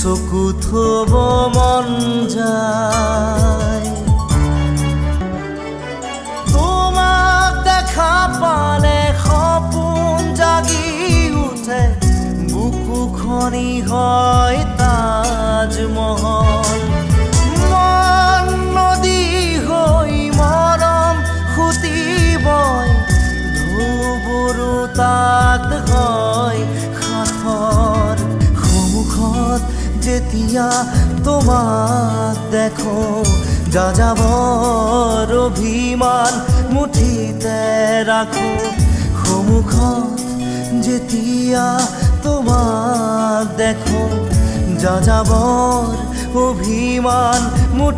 চকু থব মন যায় তোমাক দেখা পালে সপোন জাগি উঠে বুকু খনি হয় তাজমহল মন নদী হৈ মৰম খুটি বয় ঢৌবোৰো তাত হয় সাঁথৰ সন্মুখত যেতিয়া তোমাক দেখো যাযাবৰ অভিমান মুঠিতে ৰাখো সন্মুখত যেতিয়া তোমাক দেখো যাযাবৰ অভিমান মুঠি